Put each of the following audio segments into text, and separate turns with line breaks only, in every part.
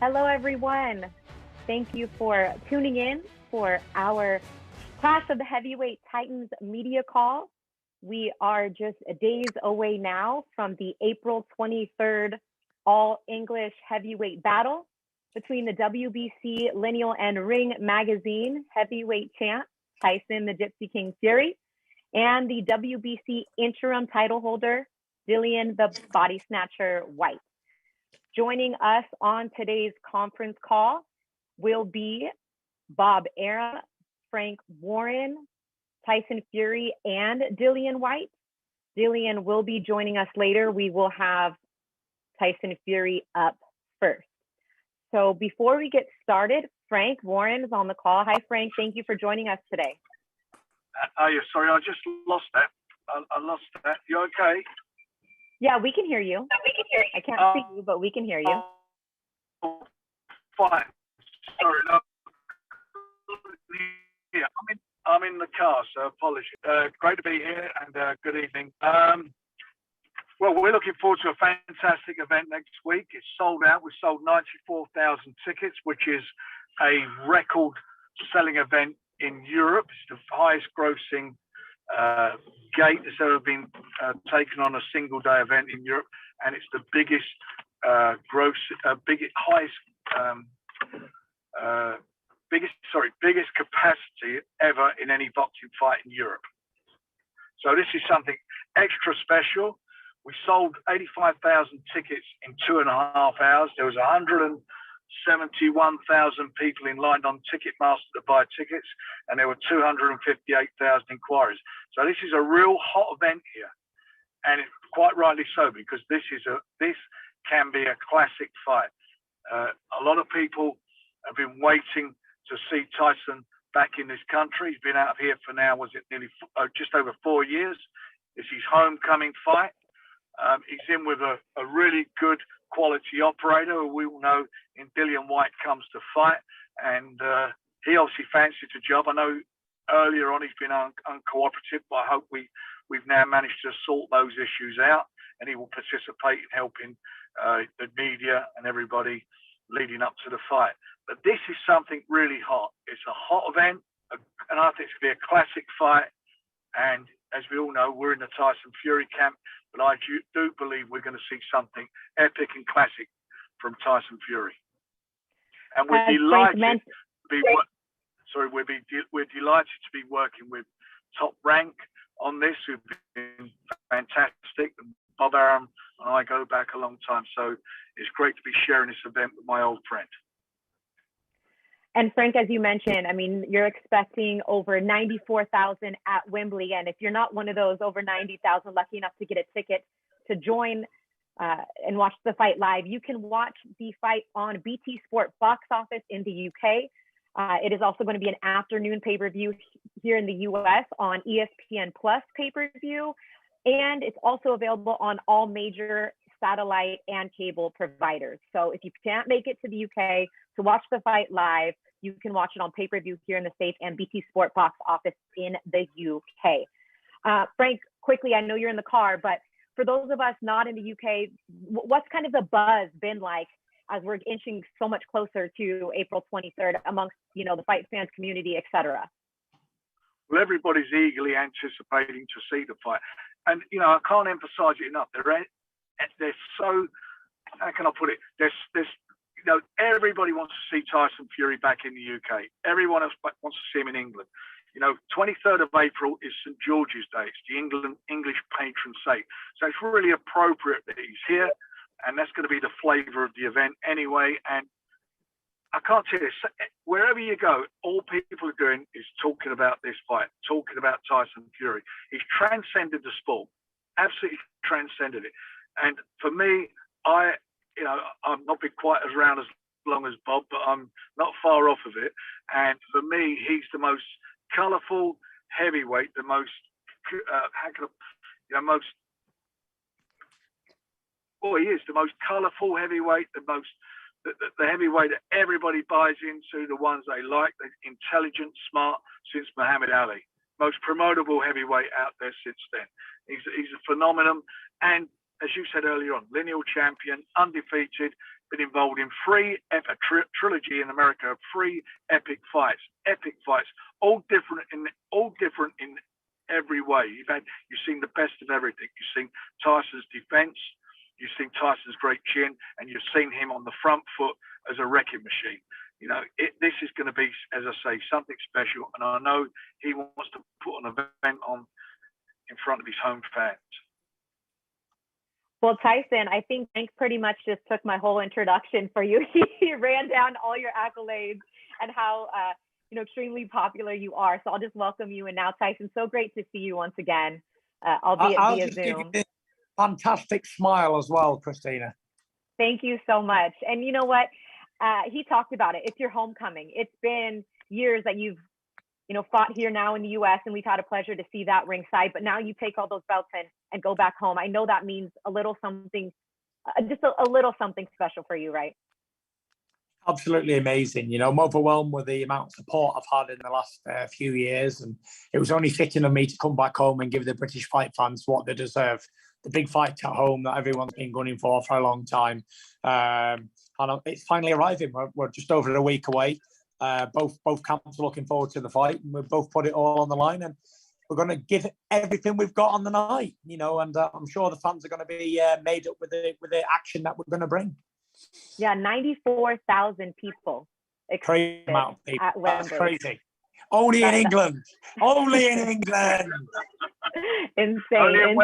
Hello, everyone. Thank you for tuning in for our Clash of the Heavyweight Titans media call. We are just days away now from the April 23rd All English Heavyweight Battle between the WBC Lineal and Ring Magazine heavyweight champ, Tyson the Gypsy King Fury, and the WBC interim title holder, Dillian the Body Snatcher Whyte. Joining us on today's conference call will be Bob Arum, Frank Warren, Tyson Fury, and Dillian Whyte. Dillian will be joining us later. We will have Tyson Fury up first. So before we get started, Frank Warren is on the call. Hi, Frank. Thank you for joining us today.
Yeah, sorry, I just lost that. I lost that. You okay?
Yeah, we can hear you. I can't see you, but we can hear you.
Fine. Sorry. No. Yeah, I'm in the car, so apologies. Great to be here, and good evening. Well, we're looking forward to a fantastic event next week. It's sold out. We sold 94,000 tickets, which is a record-selling event in Europe. It's the highest-grossing gate that's ever been taken on a single-day event in Europe, and it's the biggest biggest capacity ever in any boxing fight in Europe. So this is something extra special. We sold 85,000 tickets in 2.5 hours. There was 171,000 people in line on Ticketmaster to buy tickets, and there were 258,000 inquiries. So this is a real hot event here, and quite rightly so, because this can be a classic fight. A lot of people have been waiting to see Tyson back in this country. He's been out of here for now, nearly just over 4 years. It's his homecoming fight. He's in with a really good quality operator who we all know in Dillian Whyte comes to fight, and he obviously fancies the job. I know earlier on he's been uncooperative, but I hope we've now managed to sort those issues out, and he will participate in helping the media and everybody leading up to the fight. But this is something really hot. It's a hot event, and I think it's going to be a classic fight. And as we all know, we're in the Tyson Fury camp, but I do believe we're going to see something epic and classic from Tyson Fury. And we're delighted to be working with Top Rank on this, who've been fantastic. And Bob Arum and I go back a long time, so it's great to be sharing this event with my old friend.
And Frank, as you mentioned, I mean, you're expecting over 94,000 at Wembley. And if you're not one of those over 90,000 lucky enough to get a ticket to join and watch the fight live, you can watch the fight on BT Sport box office in the UK. It is also going to be an afternoon pay-per-view here in the US on ESPN Plus pay-per-view. And it's also available on all major satellite and cable providers. So if you can't make it to the UK to watch the fight live, you can watch it on pay-per-view here in the States and BT Sport box office in the UK. Frank, quickly, I know you're in the car, but for those of us not in the UK, what's kind of the buzz been like as we're inching so much closer to April 23rd amongst, the fight fans community, et cetera?
Well, everybody's eagerly anticipating to see the fight. And, I can't emphasize it enough. They're so, how can I put it? Everybody wants to see Tyson Fury back in the UK. Everyone else wants to see him in England. 23rd of April is St. George's Day. It's the English patron saint. So it's really appropriate that he's here, and that's going to be the flavour of the event anyway. And I can't tell you, wherever you go, all people are doing is talking about this fight, talking about Tyson Fury. He's transcended the sport, absolutely transcended it. And for me, I'm not been quite as round as long as Bob, but I'm not far off of it. And for me, he's the most colourful heavyweight, the most, he is the most colourful heavyweight, the heavyweight that everybody buys into, the ones they like, the intelligent, smart, since Muhammad Ali. Most promotable heavyweight out there since then. He's a phenomenon. And as you said earlier on, lineal champion, undefeated, been involved in a trilogy in America of 3 epic fights, all different in every way. You've seen the best of everything. You've seen Tyson's defense, you've seen Tyson's great chin, and you've seen him on the front foot as a wrecking machine. This is going to be, as I say, something special, and I know he wants to put an event on in front of his home fans.
Well, Tyson, I think Frank pretty much just took my whole introduction for you. He ran down all your accolades and how extremely popular you are. So I'll just welcome you. And now, Tyson, so great to see you once again, albeit via Zoom.
Fantastic smile as well, Christina.
Thank you so much. And you know what? He talked about it. It's your homecoming. It's been years that you've fought here now in the U.S. and we've had a pleasure to see that ringside. But now you take all those belts and go back home. I know that means a little something, just a little something special for you, right?
Absolutely amazing. I'm overwhelmed with the amount of support I've had in the last few years, and it was only fitting of me to come back home and give the British fight fans what they deserve. The big fight at home that everyone's been gunning for a long time. And it's finally arriving. We're just over a week away. Both camps are looking forward to the fight, and we've both put it all on the line, and we're going to give everything we've got on the night, and I'm sure the fans are going to be made up with the action that we're going to bring.
Yeah, 94,000 people.
Crazy amount of people.
At Wembley.
That's crazy. Only in England. Only in England.
Insane. And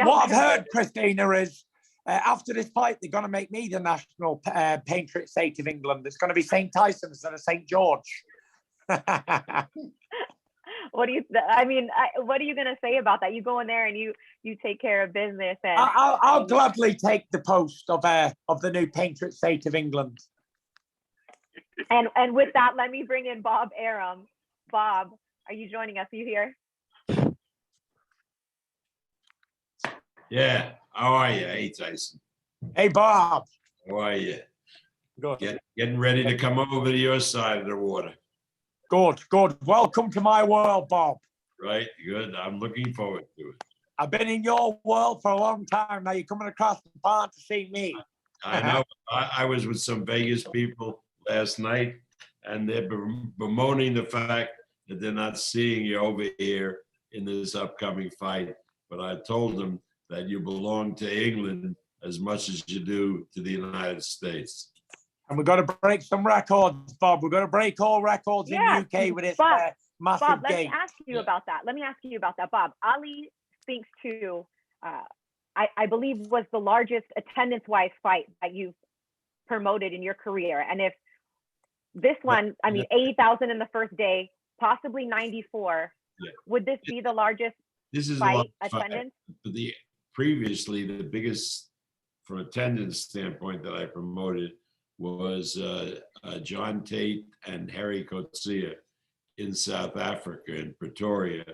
what I've heard, Christina, is after this fight, they're going to make me the national patron saint of England. It's going to be St. Tyson instead of St. George.
What are you going to say about that? You go in there and you take care of business. And
I'll gladly take the post of the new patron saint of England.
And with that, let me bring in Bob Arum. Bob, are you joining us? Are you here?
Yeah. How are you? Hey, Tyson.
Hey, Bob.
How are you?
Good.
Getting ready to come over to your side of the water.
Good. Welcome to my world, Bob.
Right. Good. I'm looking forward to it.
I've been in your world for a long time. Now you're coming across the pond to see me.
I know. I was with some Vegas people last night, and they're bemoaning the fact that they're not seeing you over here in this upcoming fight. But I told them that you belong to England as much as you do to the United States.
And we've got to break some records, Bob. We've got to break all records in the UK with this massive
Bob, let
game.
me ask you about that. Bob, Ali Spinks 2, I believe was the largest attendance-wise fight that you've promoted in your career. And if this one, 80,000 in the first day, possibly 94, would this be the largest fight attendance?
Previously, the biggest from attendance standpoint that I promoted was John Tate and Harry Coetzee in South Africa, in Pretoria,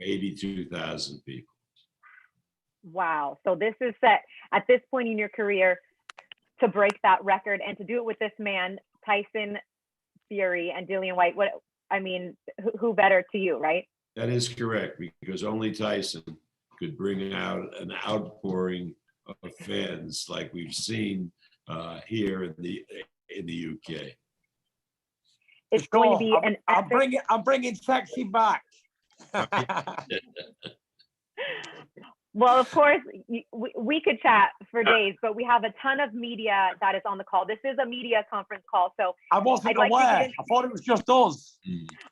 82,000 people.
Wow. So this is set at this point in your career to break that record and to do it with this man, Tyson Fury and Dillian Whyte. Who better to you, right?
That is correct, because only Tyson could bring out an outpouring of fans like we've seen here in the UK.
It's going to be an epic.
I'm bringing sexy back.
Well, of course, we could chat for days, but we have a ton of media that is on the call. This is a media conference call, so
I wasn't aware. I thought it was just us.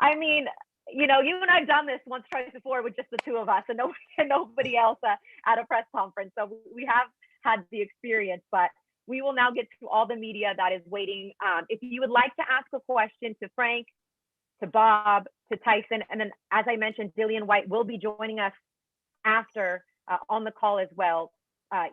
I mean, you and I've done this once, twice before with just the two of us and nobody else at a press conference. So we have had the experience, but we will now get to all the media that is waiting. If you would like to ask a question to Frank, to Bob, to Tyson, and then, as I mentioned, Dillian Whyte will be joining us after on the call as well.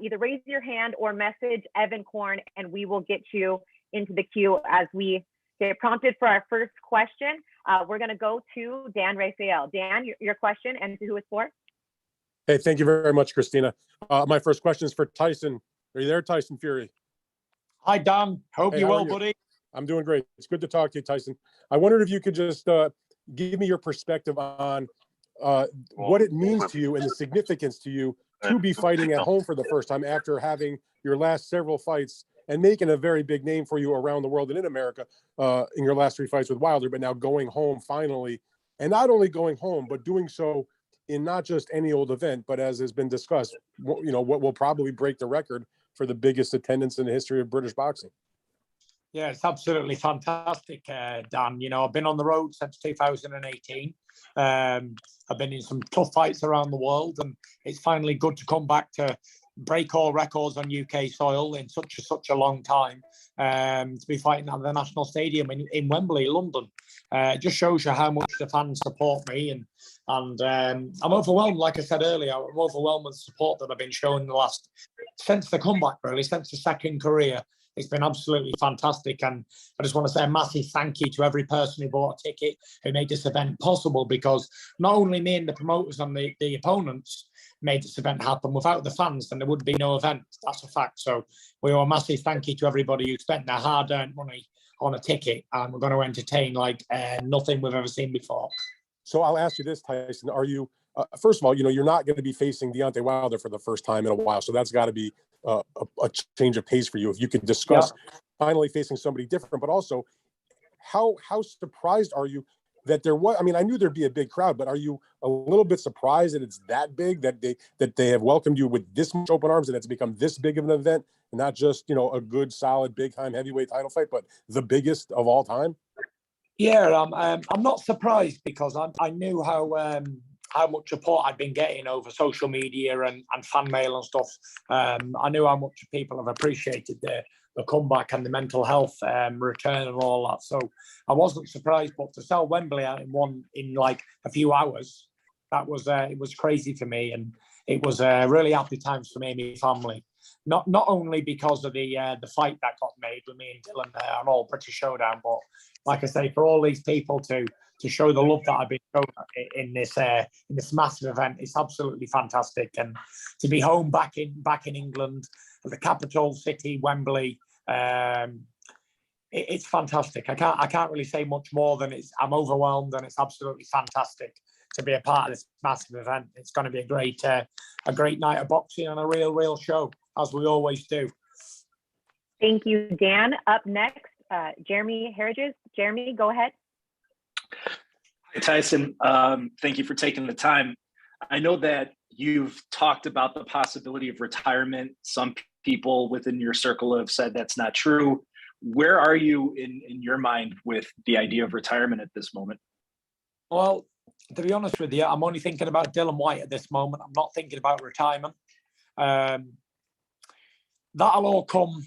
Either raise your hand or message Evan Korn, and we will get you into the queue as we get prompted for our first question. We're going to go to Dan Rafael. Dan, your question and to who it's for?
Hey, thank you very much, Christina. My first question is for Tyson. Are you there, Tyson Fury?
Hi, Dan. Hope you're well, buddy.
I'm doing great. It's good to talk to you, Tyson. I wondered if you could just give me your perspective on what it means to you and the significance to you to be fighting at home for the first time after having your last several fights and making a very big name for you around the world and in America in your last 3 fights with Wilder, but now going home finally, and not only going home, but doing so in not just any old event, but as has been discussed, you know, what will probably break the record for the biggest attendance in the history of British boxing.
Yeah, it's absolutely fantastic, Dan. You know, I've been on the road since 2018. I've been in some tough fights around the world, and it's finally good to come back to break all records on UK soil in such a long time. To be fighting at the National Stadium in Wembley, London, it just shows you how much the fans support me, and I'm overwhelmed. Like I said earlier, I'm overwhelmed with the support that I've been showing since the comeback, really, since the second career. It's been absolutely fantastic, and I just want to say a massive thank you to every person who bought a ticket, who made this event possible, because not only me and the promoters and the opponents made this event happen. Without the fans, then there would be no event. That's a fact. So we owe a massive thank you to everybody who spent their hard-earned money on a ticket, and we're going to entertain like nothing we've ever seen before.
So I'll ask you this, Tyson. Are you, first of all, you know, you're not going to be facing Deontay Wilder for the first time in a while, so that's got to be a change of pace for you. If you could discuss finally facing somebody different, but also how surprised are you that there was? I mean, I knew there'd be a big crowd, but are you a little bit surprised that it's that big, that they have welcomed you with this much open arms, and it's become this big of an event, and not just, you know, a good, solid, big time heavyweight title fight, but the biggest of all time?
Yeah, I'm not surprised, because I knew how much support I'd been getting over social media and fan mail and stuff. I knew how much people have appreciated the comeback and the mental health return and all that. So I wasn't surprised, but to sell Wembley out in like a few hours, that was it was crazy for me, and it was really happy times for me and my family. Not only because of the fight that got made with me and Dylan on All British Showdown, but like I say, for all these people to show the love that I've been shown in this massive event, it's absolutely fantastic. And to be home back in England, the capital city, Wembley, it's fantastic. I can't really say much more than I'm overwhelmed, and it's absolutely fantastic to be a part of this massive event. It's going to be a great night of boxing and a real show, as we always do.
Thank you, Dan. Up next, Jeremy Harridges. Jeremy, go ahead.
Hi, Tyson. Thank you for taking the time. I know that you've talked about the possibility of retirement. Some people within your circle have said that's not true. Where are you in your mind with the idea of retirement at this moment?
Well, to be honest with you, I'm only thinking about Dillian Whyte at this moment. I'm not thinking about retirement. That'll all come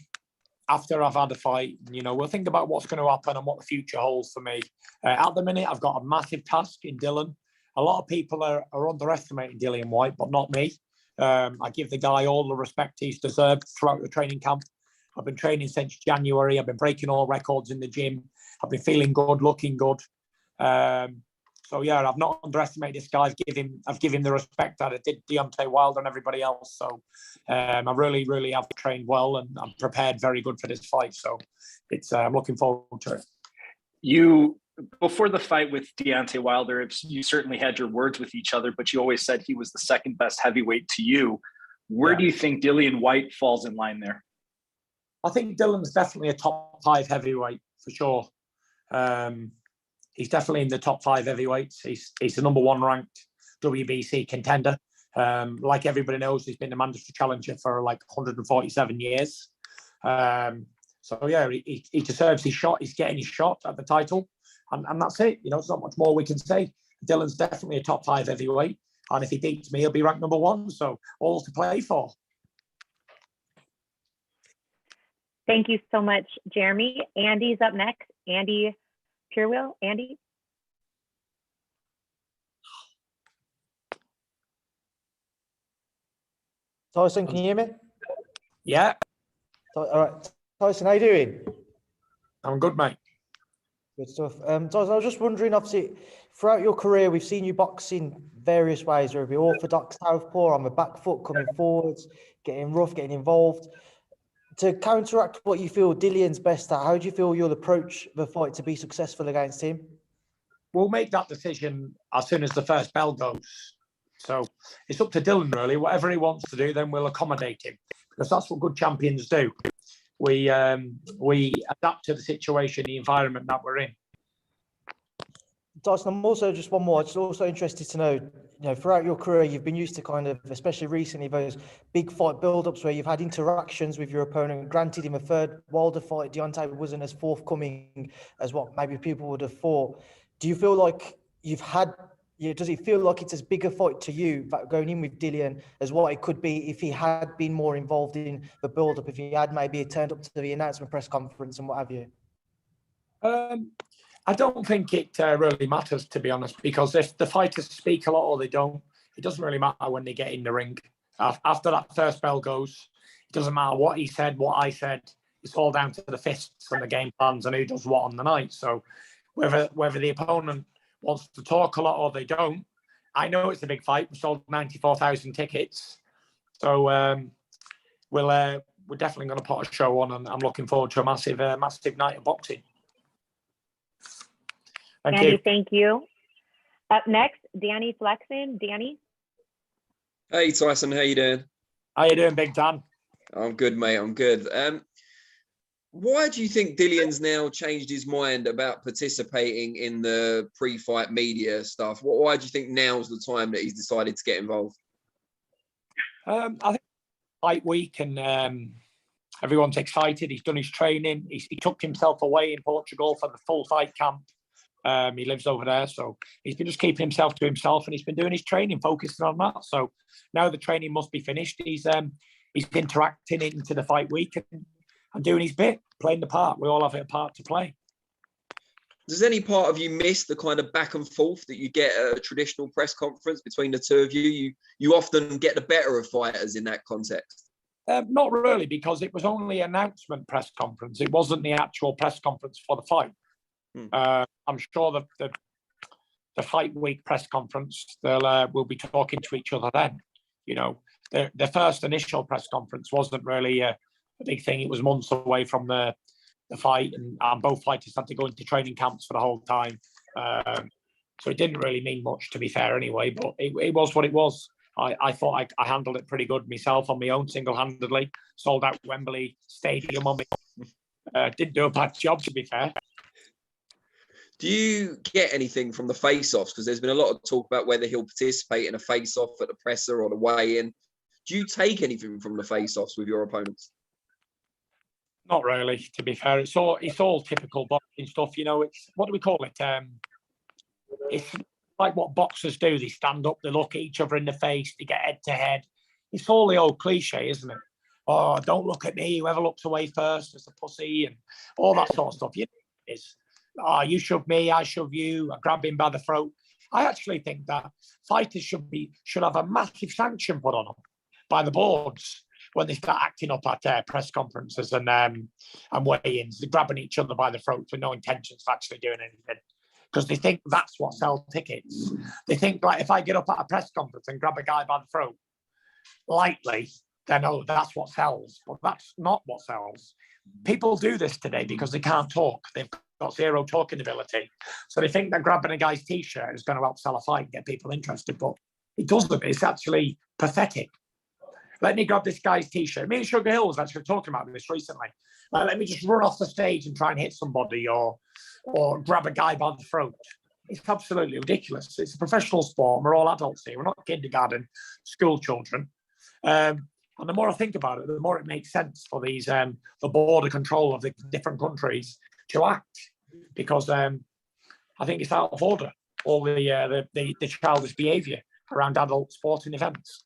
after I've had a fight. You know, we'll think about what's going to happen and what the future holds for me. At the minute, I've got a massive task in Dillian. A lot of people are underestimating Dillian Whyte, but not me. I give the guy all the respect he's deserved throughout the training camp. I've been training since January. I've been breaking all records in the gym. I've been feeling good, looking good. So yeah, I've not underestimated this guy. I've given him the respect that I did Deontay Wilder and everybody else. So I really have trained well, and I'm prepared very good for this fight. So I'm looking forward to it.
You, before the fight with Deontay Wilder, you certainly had your words with each other, but you always said he was the second best heavyweight to you. Where do you think Dillian Whyte falls in line there?
I think Dillian's definitely a top 5 heavyweight for sure. He's definitely in the top 5 heavyweights. He's the number 1 ranked WBC contender. Like everybody knows, he's been the mandatory challenger for like 147 years. So yeah, he deserves his shot. He's getting his shot at the title, and that's it. You know, there's not much more we can say. Dillian's definitely a top 5 heavyweight, and if he beats me, he'll be ranked number 1. So all to play for.
Thank you so much, Jeremy. Andy's up next. Andy Purewell. Andy.
Tyson, can you hear me?
Yeah.
All right. Tyson, how you doing?
I'm good, mate.
Good stuff. Tyson, I was just wondering, obviously, throughout your career, we've seen you box in various ways, whether it be orthodox, southpaw, on the back foot, coming forwards, getting rough, getting involved. To counteract what you feel Dillian's best at, how do you feel you'll approach the fight to be successful against him?
We'll make that decision as soon as the first bell goes. So it's up to Dillian, really. Whatever he wants to do, then we'll accommodate him, because that's what good champions do. We adapt to the situation, the environment that we're in.
Tyson, I'm also just one more. I'm just also interested to know, throughout your career, you've been used to kind of, especially recently, those big fight build-ups where you've had interactions with your opponent. Granted, in the third Wilder fight, Deontay wasn't as forthcoming as what maybe people would have thought. Do you feel like does it feel like it's as big a fight to you going in with Dillian as what it could be if he had been more involved in the build-up, if he had maybe turned up to the announcement press conference and what have you?
I don't think it really matters, to be honest, because if the fighters speak a lot or they don't, it doesn't really matter when they get in the ring. After that first bell goes, it doesn't matter what he said, what I said. It's all down to the fists and the game plans and who does what on the night. So whether the opponent wants to talk a lot or they don't, I know it's a big fight. We sold 94,000 tickets. So we're definitely going to put a show on, and I'm looking forward to a massive night of boxing.
Danny, thank you. Up next, Danny Flexen. Danny.
Hey, Tyson, how you doing?
How you doing, Big Dan?
I'm good, mate. I'm good. Why do you think Dillian's now changed his mind about participating in the pre-fight media stuff? Why do you think now's the time that he's decided to get involved?
I think fight week and everyone's excited. He's done his training. He took himself away in Portugal for the full fight camp. He lives over there, so he's been just keeping himself to himself, and he's been doing his training, focusing on that. So now the training must be finished. He's interacting into the fight week and doing his bit, playing the part. We all have a part to play.
Does any part of you miss the kind of back and forth that you get at a traditional press conference between the two of you? You often get the better of fighters in that context.
Not really, because it was only an announcement press conference. It wasn't the actual press conference for the fight. I'm sure that the fight week press conference, we'll be talking to each other then. You know, the first initial press conference wasn't really a big thing. It was months away from the fight, and both fighters had to go into training camps for the whole time. So it didn't really mean much, to be fair, anyway. But it was what it was. I thought I handled it pretty good myself on my own, single-handedly. Sold out Wembley Stadium on me. Didn't do a bad job, to be fair.
Do you get anything from the face-offs? Because there's been a lot of talk about whether he'll participate in a face-off at the presser or the weigh-in. Do you take anything from the face-offs with your opponents?
Not really, to be fair. It's all typical boxing stuff. You know, it's, what do we call it? It's like what boxers do. They stand up, they look at each other in the face, they get head to head. It's all the old cliche, isn't it? Oh, don't look at me. Whoever looks away first is a pussy, and all that sort of stuff. You know, it's, oh, you shove me, I shove you, I grab him by the throat. I actually think that fighters should have a massive sanction put on them by the boards when they start acting up at press conferences and weigh-ins. They're grabbing each other by the throat with no intentions of actually doing anything, because they think that's what sells tickets. They think, like, if I get up at a press conference and grab a guy by the throat lightly, then, oh, that's what sells. But that's not what sells. People do this today because they can't talk. They've got zero talking ability. So they think that grabbing a guy's T-shirt is going to help sell a fight and get people interested. But it doesn't. It's actually pathetic. Let me grab this guy's T-shirt. Me and Sugar Hill was actually talking about this recently. Let me just run off the stage and try and hit somebody or grab a guy by the throat. It's absolutely ridiculous. It's a professional sport. We're all adults here. We're not kindergarten school children. And the more I think about it, the more it makes sense for these the border control of the different countries to act, because I think it's out of order, all the childish behaviour around adult sporting events.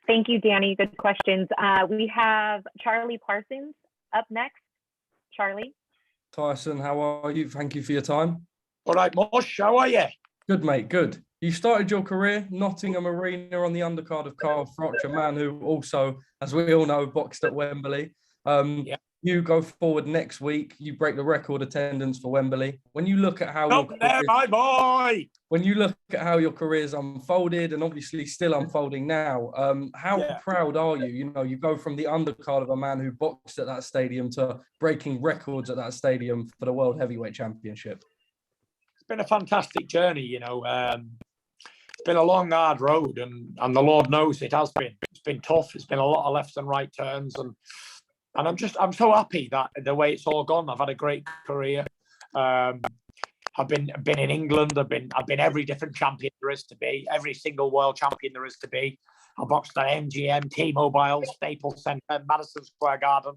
Thank you, Danny. Good questions. We have Charlie Parsons up next. Charlie.
Tyson, how are you? Thank you for your time.
All right, Mosh, how are you?
Good, mate, good. You started your career Nottingham Arena on the undercard of Carl Froch, a man who also, as we all know, boxed at Wembley.
Yeah.
You go forward next week. You break the record attendance for Wembley. When you look at how
my boy.
When you look at how your career's unfolded, and obviously still unfolding now, how proud are you? You know, you go from the undercard of a man who boxed at that stadium to breaking records at that stadium for the World Heavyweight Championship.
It's been a fantastic journey, you know. been a long, hard road, and the Lord knows it has been. It's been tough. It's been a lot of left and right turns, and I'm so happy that the way it's all gone. I've had a great career. I've been in England. I've been every different champion there is to be, every single world champion there is to be. I boxed at MGM, T-Mobile, Staples Centre, Madison Square Garden,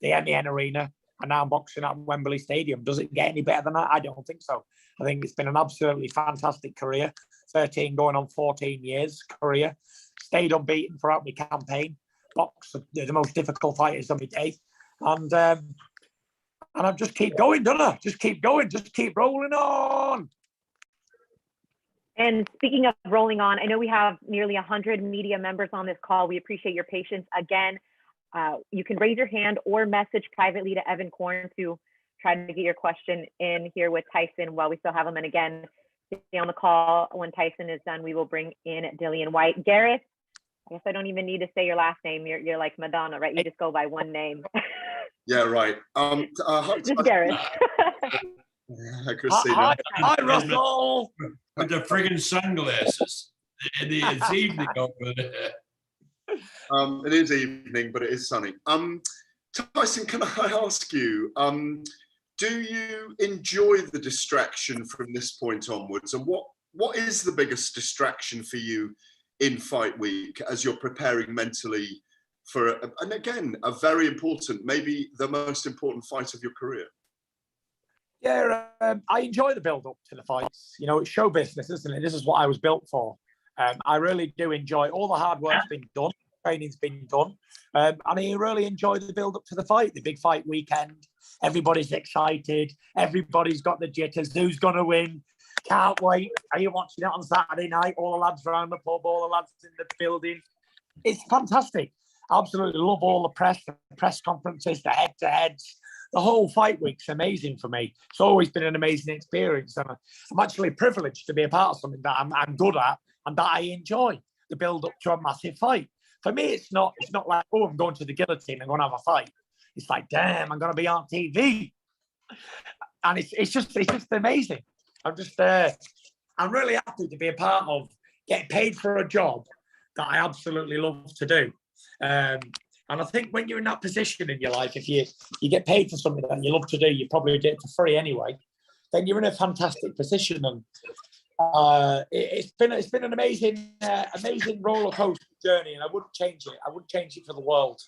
the MEN Arena, and now I'm boxing at Wembley Stadium. Does it get any better than that? I don't think so. I think it's been an absolutely fantastic career. 13 going on 14 years career. Stayed unbeaten throughout my campaign. Boxed the most difficult fighters of my day. And I just keep going, don't I? Just keep going, just keep rolling on.
And speaking of rolling on, I know we have nearly 100 media members on this call. We appreciate your patience. Again, you can raise your hand or message privately to Evan Korn to try to get your question in here with Tyson while we still have him. And again, stay on the call. When Tyson is done, we will bring in Dillian Whyte. Gareth, I guess I don't even need to say your last name. You're like Madonna, right? You just go by one name.
Yeah, right.
Just Gareth.
Christina.
Hi, Russell.
With the friggin' sunglasses. It's evening over there.
It is evening, but it is sunny. Tyson, can I ask you, do you enjoy the distraction from this point onwards? And what is the biggest distraction for you in fight week as you're preparing mentally for, and again, a very important, maybe the most important fight of your career?
Yeah, I enjoy the build-up to the fights. You know, it's show business, isn't it? This is what I was built for. I really do enjoy all the hard work's been done, training's been done, and I really enjoy the build-up to the fight, the big fight weekend. Everybody's excited. Everybody's got the jitters. Who's going to win? Can't wait. Are you watching it on Saturday night? All the lads around the pub, all the lads in the building. It's fantastic. I absolutely love all the press conferences, the head-to-heads. The whole fight week's amazing for me. It's always been an amazing experience. And I'm actually privileged to be a part of something that I'm good at and that I enjoy, the build-up to a massive fight. For me, it's not like, oh, I'm going to the guillotine and going to have a fight. It's like, damn, I'm going to be on TV. And it's just amazing. I'm really happy to be a part of getting paid for a job that I absolutely love to do. And I think when you're in that position in your life, if you get paid for something that you love to do, you probably do it for free anyway, then you're in a fantastic position. And it's been an amazing roller coaster journey, and I wouldn't change it. I wouldn't change it for the world.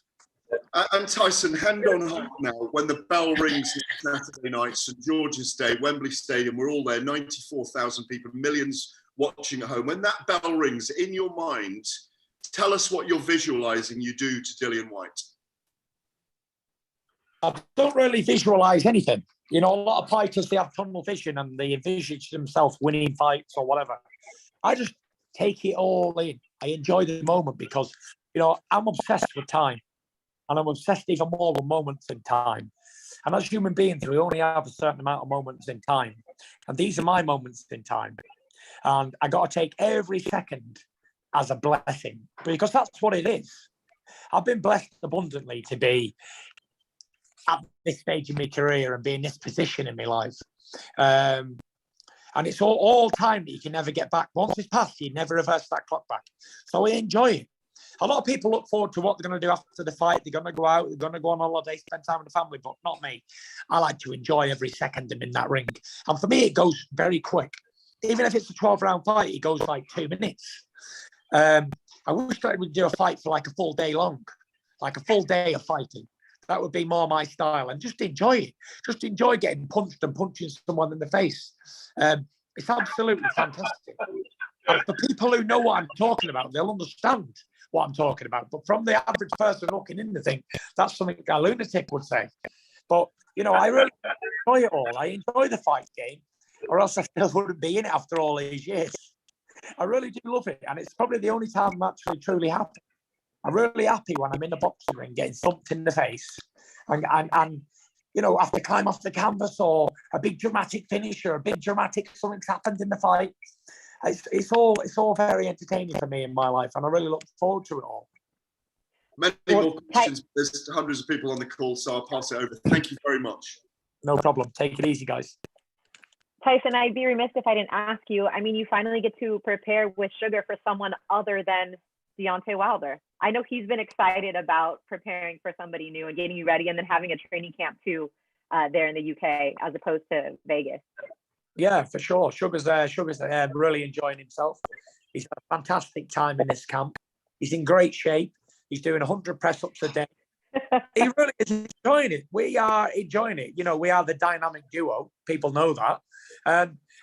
And Tyson, hand on heart now, when the bell rings Saturday night, St George's Day, Wembley Stadium, we're all there, 94,000 people, millions watching at home. When that bell rings, in your mind, tell us what you're visualising you do to Dillian Whyte.
I don't really visualise anything. You know, a lot of fighters, they have tunnel vision and they envisage themselves winning fights or whatever. I just take it all in. I enjoy the moment because, you know, I'm obsessed with time. And I'm obsessed even more with moments in time. And as human beings, we only have a certain amount of moments in time. And these are my moments in time. And I got to take every second as a blessing, because that's what it is. I've been blessed abundantly to be at this stage in my career and be in this position in my life. And it's all time that you can never get back. Once it's passed, you never reverse that clock back. So I enjoy it. A lot of people look forward to what they're going to do after the fight. They're going to go out, they're going to go on holiday, spend time with the family, but not me. I like to enjoy every second I'm in that ring. And for me, it goes very quick. Even if it's a 12-round fight, it goes like 2 minutes. I wish that we could do a fight for like a full day long, like a full day of fighting. That would be more my style, and just enjoy it. Just enjoy getting punched and punching someone in the face. It's absolutely fantastic. And for people who know what I'm talking about, they'll understand what I'm talking about. But from the average person looking in the thing, that's something a lunatic would say. But, you know, I really enjoy it all. I enjoy the fight game, or else I still wouldn't be in it after all these years. I really do love it. And it's probably the only time I'm actually truly happy. I'm really happy when I'm in a boxing ring getting thumped in the face and you know, have to climb off the canvas, or a big dramatic finish, or a big dramatic something's happened in the fight. It's all very entertaining for me in my life, and I really look forward to it all.
Many more questions. There's hundreds of people on the call, so I'll pass it over. Thank you very much.
No problem. Take it easy, guys.
Tyson, I'd be remiss if I didn't ask you. I mean, you finally get to prepare with Sugar for someone other than Deontay Wilder. I know he's been excited about preparing for somebody new and getting you ready, and then having a training camp too there in the UK as opposed to Vegas.
Yeah, for sure. Sugar's really enjoying himself. He's had a fantastic time in this camp. He's in great shape. He's doing 100 press-ups a day. He really is enjoying it. We are enjoying it. You know, we are the dynamic duo. People know that.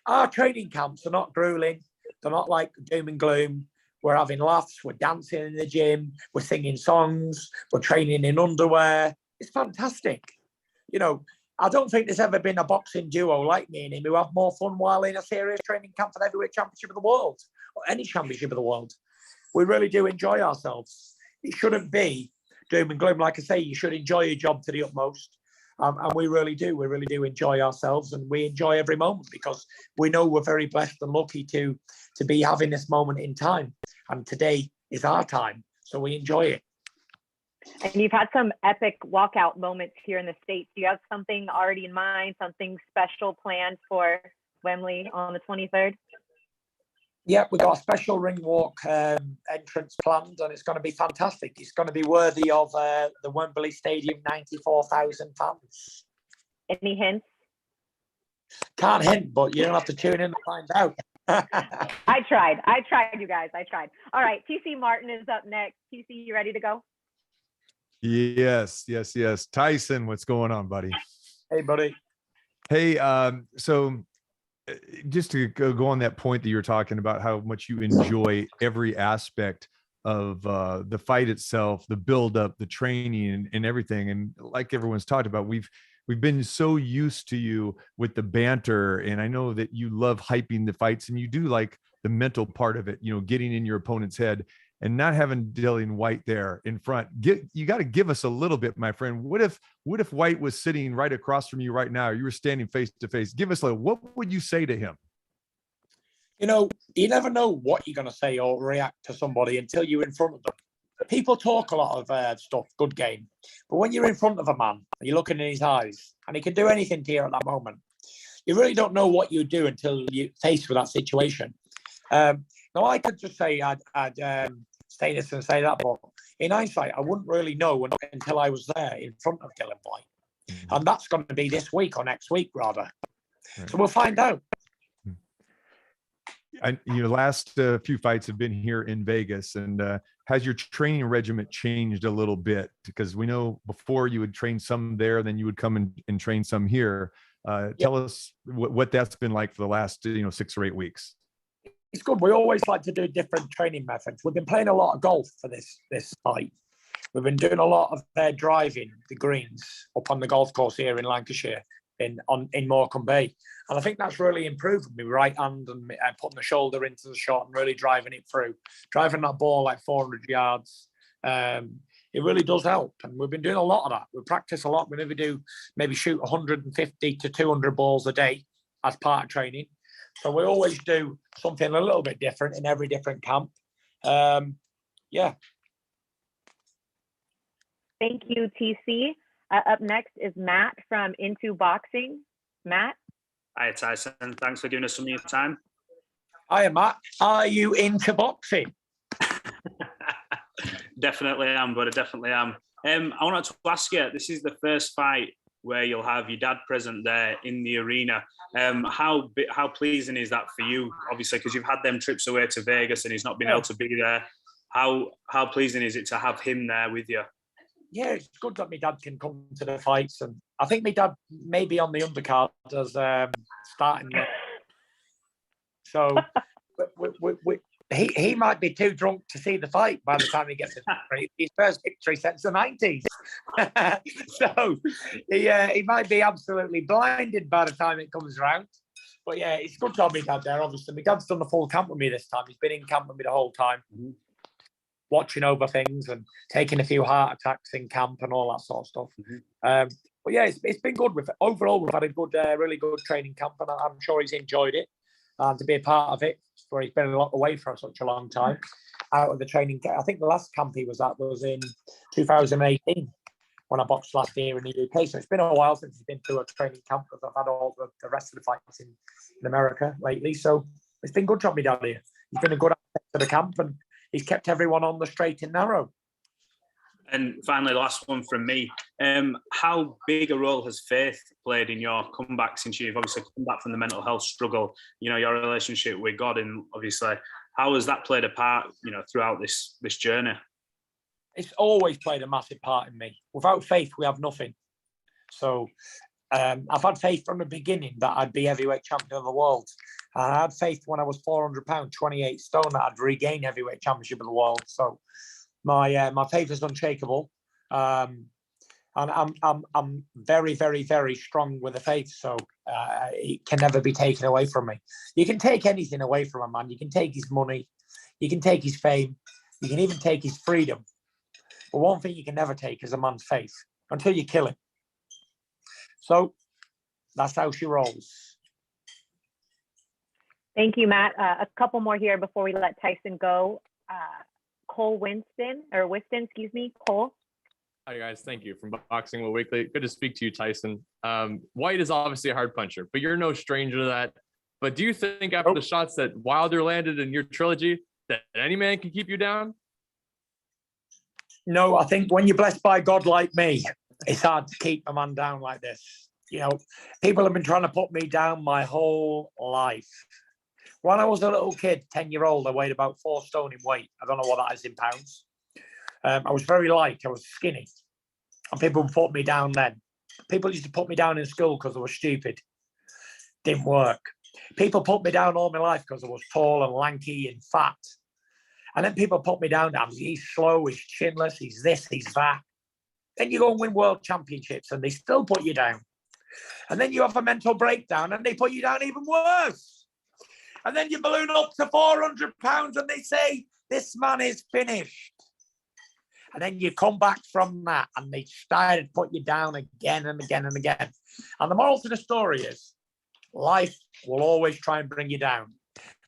Our training camps are not grueling. They're not like doom and gloom. We're having laughs. We're dancing in the gym. We're singing songs. We're training in underwear. It's fantastic. You know, I don't think there's ever been a boxing duo like me and him who have more fun while in a serious training camp for the heavyweight championship of the world or any championship of the world. We really do enjoy ourselves. It shouldn't be doom and gloom. Like I say, you should enjoy your job to the utmost. And we really do. We really do enjoy ourselves, and we enjoy every moment because we know we're very blessed and lucky to be having this moment in time. And today is our time. So we enjoy it.
And you've had some epic walkout moments here in the States. Do you have something already in mind, something special planned for Wembley on the 23rd?
Yeah, we've got a special ring walk entrance planned, and it's going to be fantastic. It's going to be worthy of the Wembley Stadium, 94,000 fans.
Any hints?
Can't hint, but you don't have to tune in to find out.
I tried, you guys. I tried. All right, TC Martin is up next. TC, you ready to go?
Yes. Tyson, what's going on, buddy?
Hey, buddy.
Hey, so just to go on that point that you were talking about, how much you enjoy every aspect of the fight itself, the build-up, the training, and everything. And like everyone's talked about, we've been so used to you with the banter, and I know that you love hyping the fights, and you do like the mental part of it, you know, getting in your opponent's head. And not having Dillian Whyte there in front, you got to give us a little bit, my friend. What if Whyte was sitting right across from you right now? You were standing face to face. Give us what would you say to him?
You know, you never know what you're going to say or react to somebody until you're in front of them. People talk a lot of stuff, good game. But when you're in front of a man, you're looking in his eyes, and he can do anything to you at that moment. You really don't know what you do until you're faced with that situation. Now, I could just say I'd say this and say that, but in hindsight, I wouldn't really know until I was there in front of Dillian Whyte. And that's going to be this week or next week, rather. Right. So we'll find out.
And your last few fights have been here in Vegas, and has your training regimen changed a little bit? Because we know before you would train some there, then you would come and train some here. Tell us what that's been like for the last 6 or 8 weeks.
It's good. We always like to do different training methods. We've been playing a lot of golf for this fight. We've been doing a lot of driving the greens up on the golf course here in Lancashire, in Morecambe Bay, and I think that's really improved my right hand and putting the shoulder into the shot and really driving it through, driving that ball like 400 yards. It really does help, and we've been doing a lot of that. We practice a lot. We maybe shoot 150 to 200 balls a day as part of training. So we always do something a little bit different in every different camp. Yeah.
Thank you, TC. Up next is Matt from Into Boxing. Matt?
Hi, Tyson. Thanks for giving us some of your time.
Hi, Matt. Are you into boxing?
Definitely am, but I definitely am. I wanted to ask you, this is the first fight where you'll have your dad present there in the arena. How pleasing is that for you? Obviously, because you've had them trips away to Vegas and he's not been able to be there. How pleasing is it to have him there with you?
Yeah, it's good that my dad can come to the fights, and I think my dad may be on the undercard as starting. So he might be too drunk to see the fight by the time he gets his first victory since the 90s. So he might be absolutely blinded by the time it comes around. But yeah, it's good to have my dad there, obviously. My dad's done the full camp with me this time. He's been in camp with me the whole time, watching over things and taking a few heart attacks in camp and all that sort of stuff. But yeah, it's been good. Overall, we've had a good, really good training camp, and I'm sure he's enjoyed it. And to be a part of it, where he's been a lot away for such a long time, out of the training camp. I think the last camp he was at was in 2018. when I boxed last year in the UK. So it's been a while since he's been through a training camp because I've had all the rest of the fights in America lately. So it's been good to have me down here. He's been a good asset to the camp, and he's kept everyone on the straight and narrow.
And finally, last one from me. How big a role has faith played in your comeback since you've obviously come back from the mental health struggle? You know, your relationship with God, and obviously, how has that played a part, you know, throughout this journey?
It's always played a massive part in me. Without faith, we have nothing. So I've had faith from the beginning that I'd be heavyweight champion of the world. I had faith when I was 400 pounds, 28 stone, that I'd regain heavyweight championship of the world. So my faith is unshakable, and I'm very, very, very strong with the faith. So it can never be taken away from me. You can take anything away from a man. You can take his money, you can take his fame, you can even take his freedom. But one thing you can never take is a man's faith until you kill him. So that's how she rolls.
Thank you, Matt. A couple more here before we let Tyson go. Cole Whiston, Cole.
Hi guys, thank you from Boxing World Weekly. Good to speak to you, Tyson. Whyte is obviously a hard puncher, but you're no stranger to that. But do you think after the shots that Wilder landed in your trilogy that any man can keep you down?
No, I think when you're blessed by God like me, it's hard to keep a man down like this. You know, people have been trying to put me down my whole life. When I was a little kid, 10-year-old, I weighed about 4 stone in weight. I don't know what that is in pounds. I was very light. I was skinny. And people put me down then. People used to put me down in school because I was stupid. Didn't work. People put me down all my life because I was tall and lanky and fat. And then people put me down. He's slow, he's chinless, he's this, he's that. Then you go and win world championships and they still put you down. And then you have a mental breakdown and they put you down even worse. And then you balloon up to 400 pounds and they say, this man is finished. And then you come back from that and they started to put you down again and again and again. And the moral to the story is, life will always try and bring you down.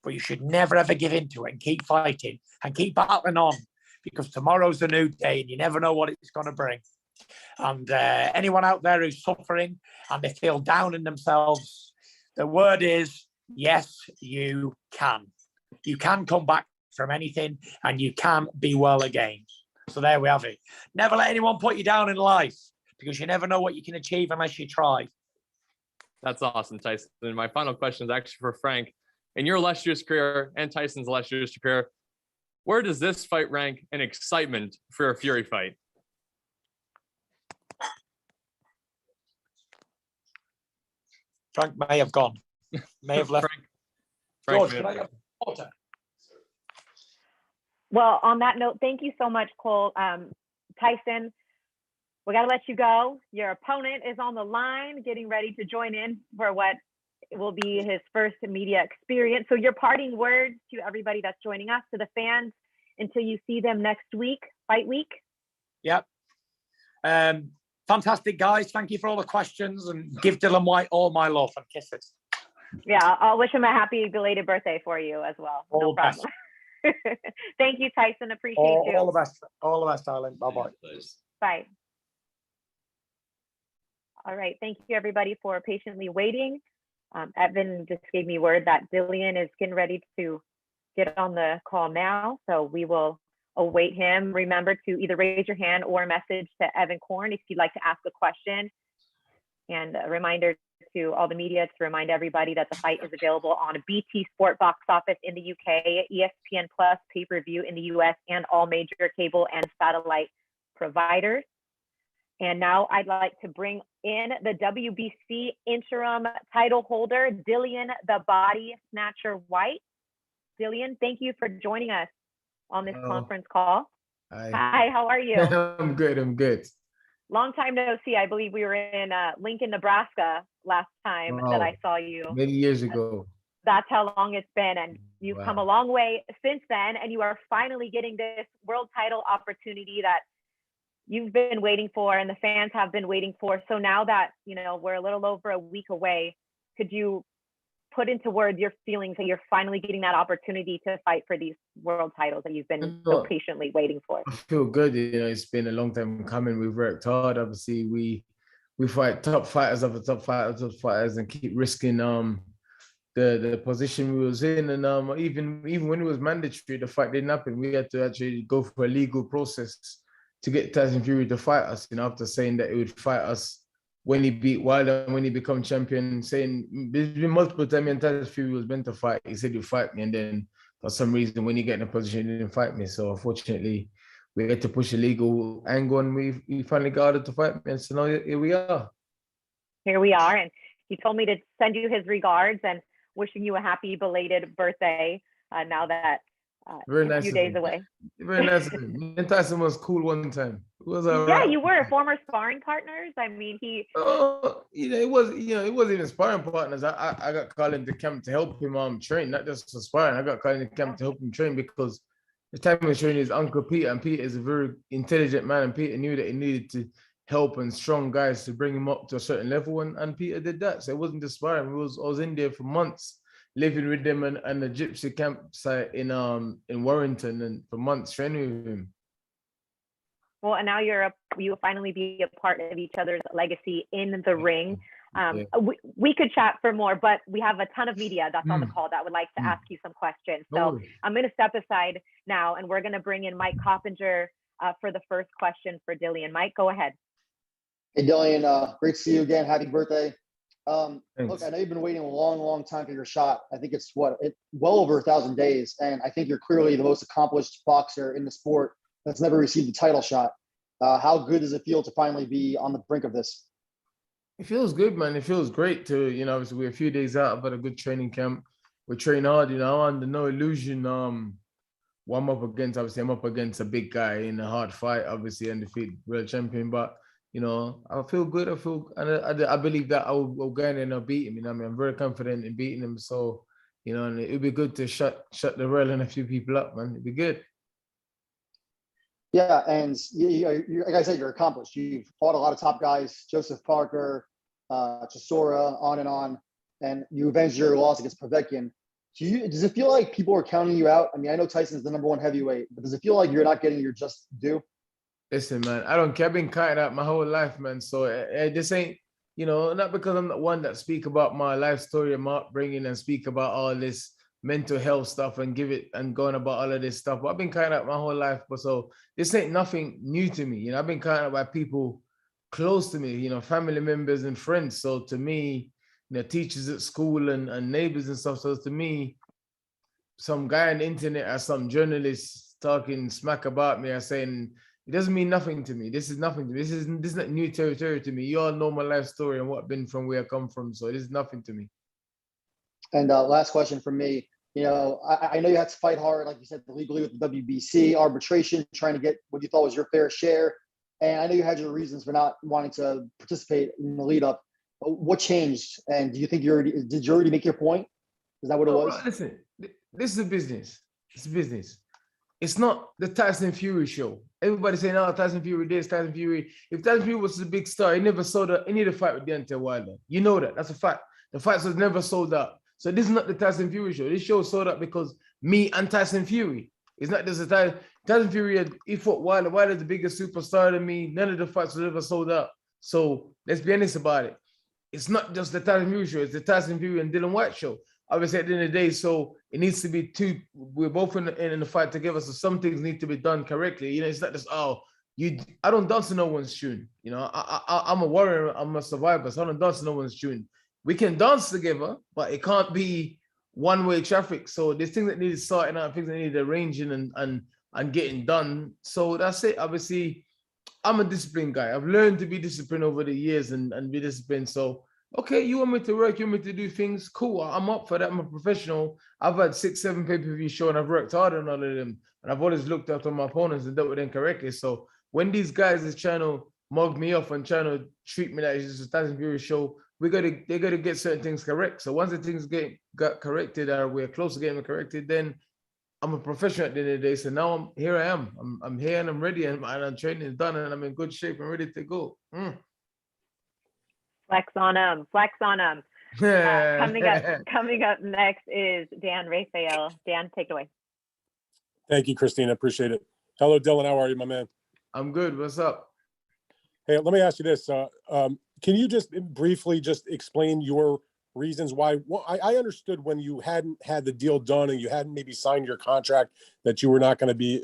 But you should never, ever give in to it and keep fighting and keep battling on, because tomorrow's a new day and you never know what it's going to bring. And anyone out there who's suffering and they feel down in themselves, the word is, yes, you can. You can come back from anything and you can be well again. So there we have it. Never let anyone put you down in life, because you never know what you can achieve unless you try.
That's awesome, Tyson. And my final question is actually for Frank. In your illustrious career and Tyson's illustrious career, where does this fight rank in excitement for a Fury fight?
Frank may have gone. May have left.
Frank
George, can I have water?
Well, on that note, thank you so much, Cole. Tyson, we got to let you go. Your opponent is on the line, getting ready to join in for what will be his first media experience. So your parting words to everybody that's joining us, to the fans, until you see them next week, fight week.
Yep. Fantastic, guys. Thank you for all the questions, and give Dillian Whyte all my love and kisses.
Yeah, I'll wish him a happy belated birthday for you as well.
All
no problem. Thank you, Tyson. Appreciate you.
All the best. All the best, darling. Bye-bye.
Bye. All right. Thank you, everybody, for patiently waiting. Evan just gave me word that Dillian is getting ready to get on the call now. So we will await him. Remember to either raise your hand or message to Evan Korn if you'd like to ask a question. And a reminder to all the media to remind everybody that the fight is available on a BT Sport box office in the UK, ESPN Plus pay-per-view in the US, and all major cable and satellite providers. And now I'd like to bring in the WBC interim title holder, Dillian the Body Snatcher Whyte. Dillian, thank you for joining us on this conference call. Hi, how are you?
I'm good.
Long time no see. I believe we were in Lincoln, Nebraska last time that I saw you.
Many years ago.
That's how long it's been. And you've come a long way since then. And you are finally getting this world title opportunity that you've been waiting for and the fans have been waiting for. So now that, you know, we're a little over a week away, could you put into words your feelings that you're finally getting that opportunity to fight for these world titles that you've been so patiently waiting for?
I feel good. It's been a long time coming. We've worked hard. Obviously, we fight top fighters after top fighters, and keep risking the position we was in. And even when it was mandatory, the fight didn't happen. We had to actually go for a legal process to get Tyson Fury to fight us. After saying that he would fight us when he beat Wilder and when he become champion, saying there's been multiple times and Tyson Fury was meant to fight. He said he'd fight me, and then for some reason when he get in a position, he didn't fight me. So unfortunately, we had to push a legal angle, and we finally got it to fight me. And so now here we are.
Here we are, and he told me to send you his regards and wishing you a happy belated birthday. Now that
Very nice
a few days away.
Very nice. Me and Tyson was cool one time. It was
yeah, you were former sparring partners. I mean, he.
It wasn't even sparring partners. I got called into camp to help him train, not just for sparring. I got called into camp to help him train because the time he was training his uncle Peter, and Peter is a very intelligent man, and Peter knew that he needed to help and strong guys to bring him up to a certain level, and Peter did that. So it wasn't just sparring. I was in there for months, living with them and the gypsy campsite in Warrington, and for months training with him.
Well, and now you will finally be a part of each other's legacy in the ring. We could chat for more, but we have a ton of media that's on the call that would like to ask you some questions. So I'm going to step aside now, and we're going to bring in Mike Coppinger for the first question for Dillian. Mike, go ahead.
Hey, Dillian, great to see you again. Happy birthday. Look, I know you've been waiting a long, long time for your shot. I think it's well over 1,000 days. And I think you're clearly the most accomplished boxer in the sport that's never received a title shot. How good does it feel to finally be on the brink of this?
It feels good, man. It feels great to, obviously we're a few days out of a good training camp. We train hard, under no illusion. What I'm up against, obviously I'm up against a big guy in a hard fight, obviously undefeated world champion, but I feel good. I believe that I'll go in and I'll beat him. I'm very confident in beating him. So, and it'd be good to shut the rail and a few people up, man. It'd be good.
Yeah, and you, like I said, you're accomplished. You've fought a lot of top guys, Joseph Parker, Chisora, on, and you avenged your loss against Povetkin. Does it feel like people are counting you out? I mean, I know Tyson's the #1 heavyweight, but does it feel like you're not getting your just due?
Listen, man, I don't care. I've been counted out my whole life, man. So this ain't, not because I'm the one that speak about my life story and my upbringing and speak about all this mental health stuff and going about all of this stuff. But I've been counted out my whole life. But so this ain't nothing new to me. I've been counted out by people close to me, family members and friends. So to me, teachers at school and neighbors and stuff. So to me, some guy on the internet or some journalists talking smack about me or saying, it doesn't mean nothing to me. This is nothing to me. This is not new territory to me. You all know my life story and what I've been from, where I come from. So it is nothing to me.
And last question from me. I know you had to fight hard, like you said, legally with the WBC, arbitration, trying to get what you thought was your fair share. And I know you had your reasons for not wanting to participate in the lead up. What changed? And do you think did you already make your point? Is that what it was?
Listen, this is a business. It's a business. It's not the Tyson Fury show. Everybody saying, "Oh, Tyson Fury this, Tyson Fury." If Tyson Fury was a big star, he never sold out any of the fight with Deontay Wilder. You know that. That's a fact. The fights was never sold out. So this is not the Tyson Fury show. This show is sold out because me and Tyson Fury. It's not just a Tyson Fury. He fought Wilder. Wilder's the biggest superstar than me. None of the fights was ever sold out. So let's be honest about it. It's not just the Tyson Fury show. It's the Tyson Fury and Dillian Whyte show. Obviously, at the end of the day, so it needs to be two. We're both in the fight together, so some things need to be done correctly. It's not just I don't dance to no one's tune. I'm a warrior. I'm a survivor, so I don't dance to no one's tune. We can dance together, but it can't be one-way traffic. So there's things that need sorting out, things that need arranging and getting done. So that's it. Obviously, I'm a disciplined guy. I've learned to be disciplined over the years and be disciplined. So. Okay, you want me to work, you want me to do things, cool, I'm up for that, I'm a professional. I've had 6, 7 pay-per-view shows and I've worked hard on all of them. And I've always looked after my opponents and dealt with them correctly. So when these guys is trying to mug me off and trying to treat me like it's just a Tyson Fury show, they gotta get certain things correct. So once the things got corrected or we're close to getting them corrected, then I'm a professional at the end of the day. So now here I am. I'm here and I'm ready and I'm training is done and I'm in good shape and ready to go.
Flex on them. Coming up next is Dan Raphael. Dan, take it away.
Thank you, Christina. Appreciate it. Hello, Dylan. How are you, my man?
I'm good. What's up?
Hey, let me ask you this. Can you just briefly just explain your reasons why? Well, I understood when you hadn't had the deal done and you hadn't maybe signed your contract that you were not going to be,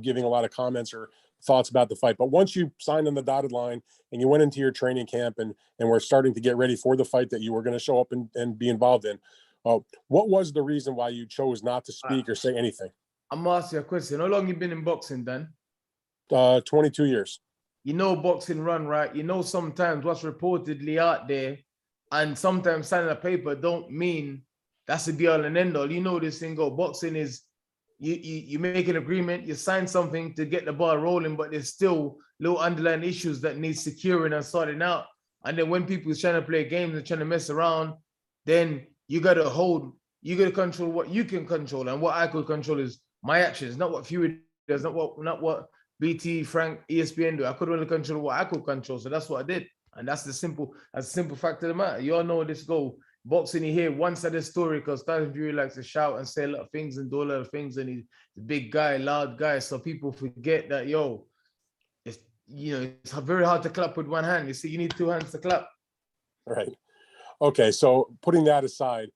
giving a lot of comments or thoughts about the fight. But once you signed on the dotted line and you went into your training camp and were starting to get ready for the fight that you were going to show up and be involved in, what was the reason why you chose not to speak or say anything?
I'm gonna ask you a question. How long you been in boxing, Dan?
22 years.
You know boxing run, right? You know sometimes what's reportedly out there, and sometimes signing a paper don't mean that's the be all and end all. You know this thing go. Boxing is you make an agreement, you sign something to get the ball rolling, but there's still little underlying issues that need securing and sorting out. And then when people are trying to play games and trying to mess around, then you gotta control what you can control. And what I could control is my actions, not what Fury does, not what BT, Frank, ESPN do. I could only control what I could control. So that's what I did. And that's the simple fact of the matter. You all know this go. Boxing, you hear one side of the story because Tyson Fury likes to shout and say a lot of things and do a lot of things. And he's a big guy, loud guy. So people forget that, it's very hard to clap with one hand. You see, you need two hands to clap.
Right. Okay. So putting that aside,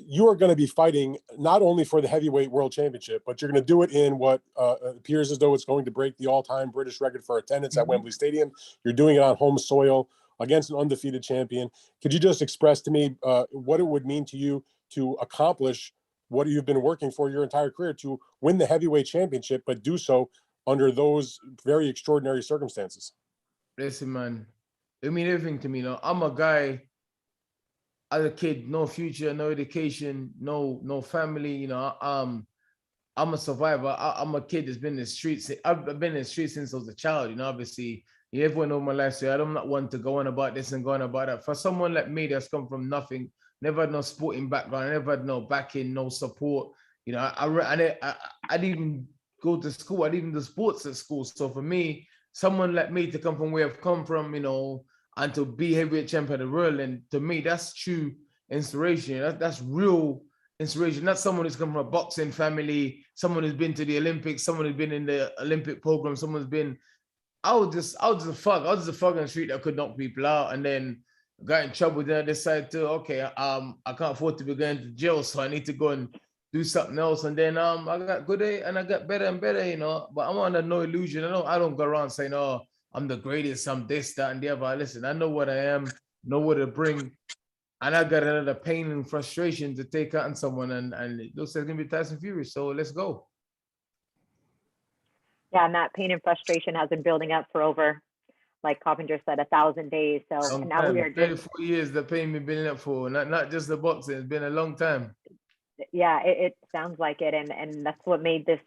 you are going to be fighting not only for the heavyweight world championship, but you're going to do it in what appears as though it's going to break the all-time British record for attendance at Wembley Stadium. You're doing it on home soil against an undefeated champion. Could you just express to me what it would mean to you to accomplish what you've been working for your entire career, to win the heavyweight championship, but do so under those very extraordinary circumstances? Listen,
man, it means everything to me. I'm a guy, as a kid, no future, no education, no family. I'm a survivor. I'm a kid that's been in the streets. I've been in the streets since I was a child. Obviously, everyone knows my life story. I'm not one to go on about this and go on about that. For someone like me that's come from nothing, never had no sporting background, never had no backing, no support. I didn't even go to school. I didn't even do sports at school. So for me, someone like me to come from where I've come from, and to be heavyweight champion of the world, and to me, that's true inspiration. That's real inspiration. Not someone who's come from a boxing family, someone who's been to the Olympics, someone who's been in the Olympic program, someone's been. I was just a fuck on the street that could knock people out, and then got in trouble. Then I decided to, okay, I can't afford to be going to jail, so I need to go and do something else. And then I got good at it, and I got better and better, But I'm under no illusion. I don't go around saying, oh, I'm the greatest, I'm this, that, and the other. Listen, I know what I am, know what to bring, and I got another pain and frustration to take out on someone, and it looks like it's gonna be Tyson Fury. So let's go.
Yeah, and that pain and frustration has been building up for over, like Coppinger said, 1,000 days. So now we are
34 years the pain been building up for, not just the boxing. It's been a long time.
Yeah, it sounds like it, and that's what made this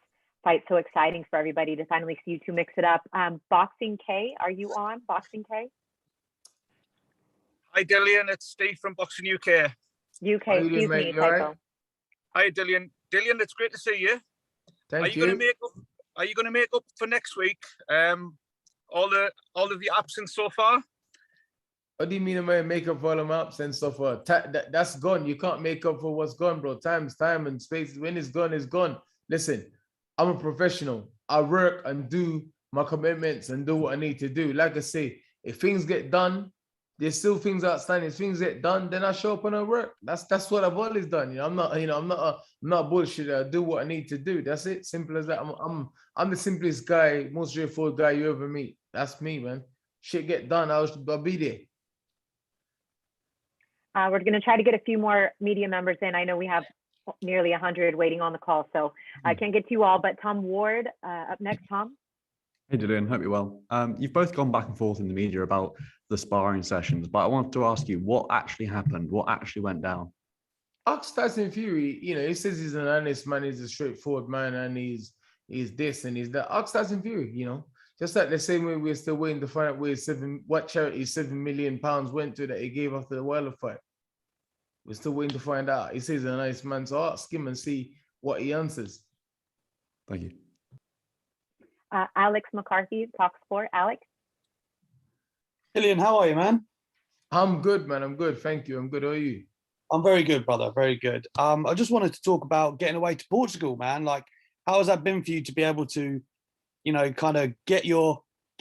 fight so exciting for everybody to finally see you two mix it up. Boxing K, are you on? Boxing K?
Hi, Dillian. It's Steve from Boxing UK.
Excuse me, typo.
Hi, Dillian. Dillian, it's great to see you.
Thank you.
Are you going to make up for next week? All of your absence so far?
What do you mean I make up for all of my absence so far? That's gone. You can't make up for what's gone, bro. Time and space. When it's gone, it's gone. Listen, I'm a professional. I work and do my commitments and do what I need to do. Like I say, if things get done, there's still things outstanding. If things get done, then I show up and I work. That's what I've always done. I'm not a bullshitter. I do what I need to do. That's it. Simple as that. I'm the simplest guy, most straightforward guy you ever meet. That's me, man. Shit get done, I'll be there.
We're going to try to get a few more media members in. I know we have nearly 100 waiting on the call, so I can't get to you all, but Tom Ward up next. Tom?
Hey, Dillian, hope you're well. You've both gone back and forth in the media about the sparring sessions, but I wanted to ask you what actually happened, what actually went down?
Ask Tyson Fury, he says he's an honest man, he's a straightforward man, and he's this and he's that. Ask Tyson Fury, just like the same way we're still waiting to find out what charity £7 million went to that he gave after the Wilder fight. We're still waiting to find out. He says he's a nice man, so ask him and see what he answers.
Thank you.
Alex McCarthy, Talk Sport. Alex?
Dillian, how are you, man?
I'm good, man. I'm good. Thank you. I'm good. How are you?
I'm very good, brother. Very good. I just wanted to talk about getting away to Portugal, man. Like, how has that been for you to be able to, kind of get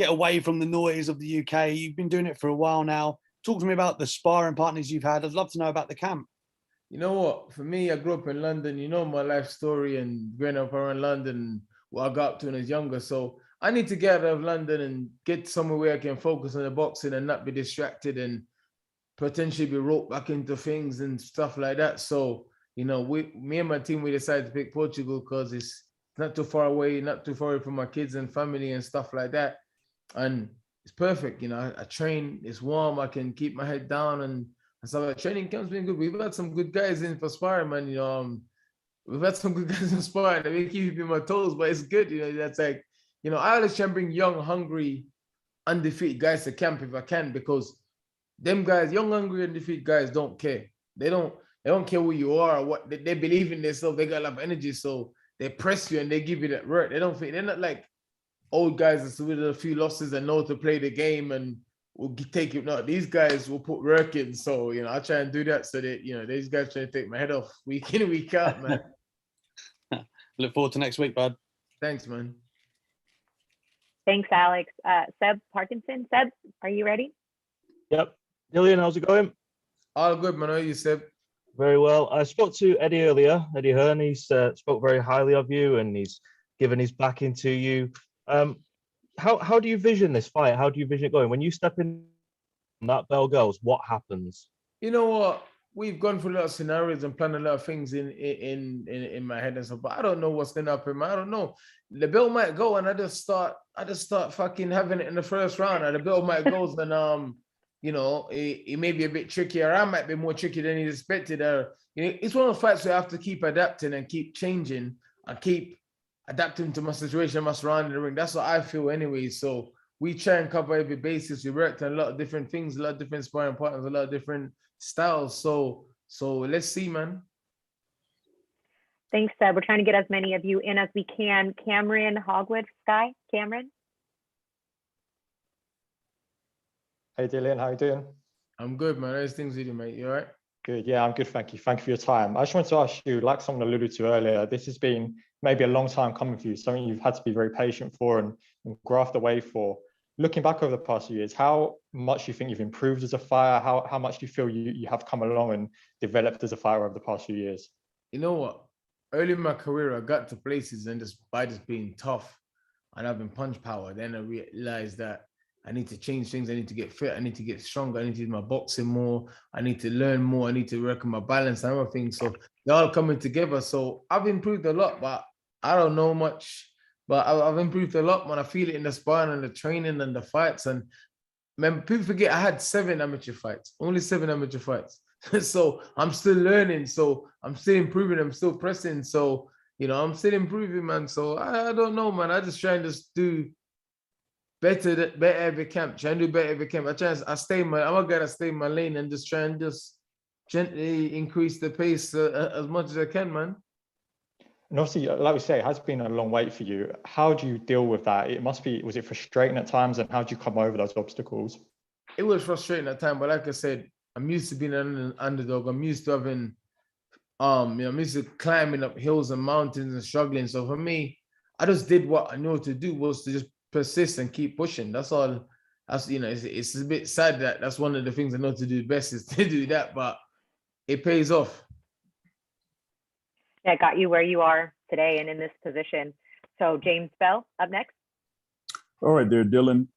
away from the noise of the UK? You've been doing it for a while now. Talk to me about the sparring partners you've had. I'd love to know about the camp.
You know what? For me, I grew up in London. You know my life story and growing up around London, what I got up to when I was younger. So I need to get out of London and get somewhere where I can focus on the boxing and not be distracted and potentially be roped back into things and stuff like that. So, me and my team, we decided to pick Portugal because it's not too far away, not too far away from my kids and family and stuff like that. And it's perfect. I train, it's warm, I can keep my head down and so training camp's been good. We've had some good guys in for sparring, man. We've had some good guys in sparring that may keep me on my toes, but it's good. That's like, I always try and bring young, hungry, undefeated guys to camp if I can, because them guys, young, hungry, undefeated guys don't care. They don't care who you are or what they believe in themselves. They got a lot of energy, so they press you and they give you that work. They're not like old guys that's with a few losses and know to play the game and will take it. No, these guys will put work in. So, I try and do that so that, these guys try to take my head off week in, week out, man.
Look forward to next week, bud.
Thanks, man.
Thanks, Alex. Seb Parkinson. Seb, are you ready?
Yep. Dillian, how's it going?
All good, man. How are you, Seb?
Very well. I spoke to Eddie earlier, Eddie Hearn. He's spoke very highly of you and he's given his backing to you. How do you vision this fight? How do you vision it going? When you step in that bell goes, what happens?
You know what? We've gone through a lot of scenarios and planned a lot of things in my head and stuff, but I don't know what's gonna happen, man. I don't know. The bell might go and I just start fucking having it in the first round. And the bell might go and it may be a bit trickier. I might be more tricky than he expected. It's one of the fights where I have to keep adapting and keep changing and keep adapting to my situation, my surrounding the ring. That's what I feel anyway. So we try and cover every basis. We worked on a lot of different things, a lot of different sparring partners, a lot of different styles. So let's see, man.
Thanks, Seb. We're trying to get as many of you in as we can. Cameron Hogwood, Sky. Cameron.
Hey, Dillian, how you doing?
I'm good, man. How's things with you, mate? You all right?
Good. Yeah, I'm good. Thank you. Thank you for your time. I just wanted to ask you, like someone alluded to earlier, this has been maybe a long time coming for you, something you've had to be very patient for and graft away for. Looking back over the past few years, how much do you think you've improved as a fighter? How much do you feel you have come along and developed as a fighter over the past few years?
You know what? Early in my career, I got to places and by just being tough and having punch power, then I realized that I need to change things. I need to get fit. I need to get stronger. I need to use my boxing more. I need to learn more. I need to work on my balance and other things. So they're all coming together. So I've improved a lot, but I don't know much. But I've improved a lot, man. I feel it in the sparring and the training and the fights. And man, people forget I had 7 amateur fights, only 7 amateur fights. So I'm still learning. So I'm still improving. I'm still pressing. So, I'm still improving, man. So I don't know, man. I just try and just do better every camp. Try and do better every camp. I'm a guy that stay in my lane and just try and just gently increase the pace as much as I can, man.
And obviously, like we say, it has been a long wait for you. How do you deal with that? Was it frustrating at times, and how do you come over those obstacles?
It was frustrating at times, but like I said, I'm used to being an underdog. I'm used to having, I'm used to climbing up hills and mountains and struggling. So for me, I just did what I knew to do, was to just persist and keep pushing. That's all. It's a bit sad that that's one of the things I know to do best is to do that, but it pays off.
That got you where you are today and in this position. So James Bell up next.
All right there, Dylan.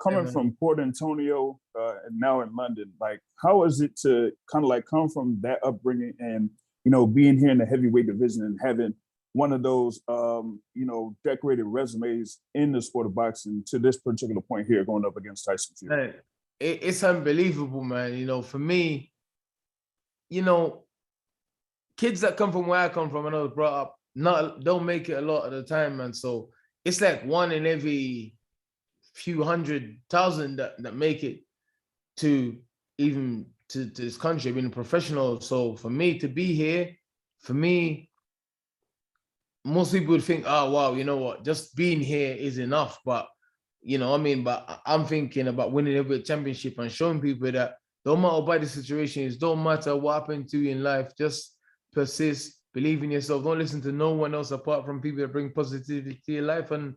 Coming from Port Antonio and now in London, like how is it to kind of like come from that upbringing and being here in the heavyweight division and having one of those decorated resumes in the sport of boxing to this particular point here going up against Tyson Fury?
Man, it's unbelievable, man. For me, kids that come from where I come from and I was brought up, don't make it a lot of the time, man. So it's like one in every few 100,000 that make it to this country, being a professional. So for me to be here, most people would think, oh, wow, you know what, just being here is enough. But, but I'm thinking about winning a championship and showing people that Don't matter what the situation is. Don't matter what happened to you in life. Just persist. Believe in yourself. Don't listen to no one else apart from people that bring positivity to your life, and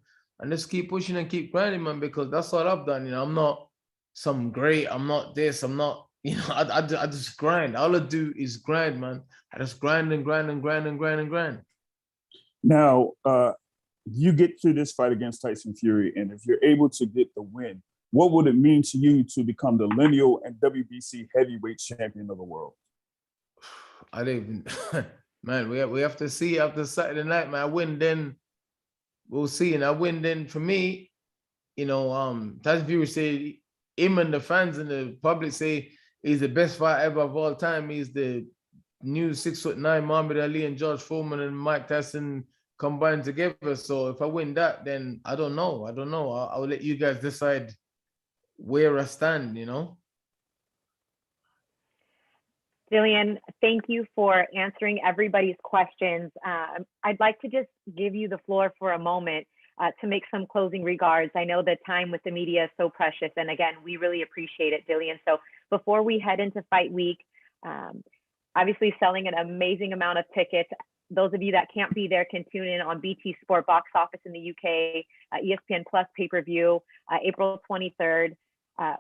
just keep pushing and keep grinding, man. Because that's all I've done. You know, I'm not some great. I'm not this. I'm not. You know, I just grind. All I do is grind, man. I just grind and grind and grind and grind and grind.
Now, you get to this fight against Tyson Fury, and if you're able to get the win, what would it mean to you to become the lineal and WBC heavyweight champion of the world?
I don't even, man, we have to see after Saturday night, man. I win, then we'll see. And I win, then for me, you know, Tyson Fury said, him and the fans and the public say he's the best fighter ever of all time. He's the new 6'9" Muhammad Ali and George Foreman and Mike Tyson combined together. So if I win that, then I don't know. I'll let you guys decide where I stand, you know.
Dillian, thank you for answering everybody's questions. I'd like to just give you the floor for a moment to make some closing regards. I know the time with the media is so precious. And again, we really appreciate it, Dillian. So before we head into fight week, obviously selling an amazing amount of tickets. Those of you that can't be there can tune in on BT Sport Box Office in the UK, ESPN Plus pay-per-view, April 23rd.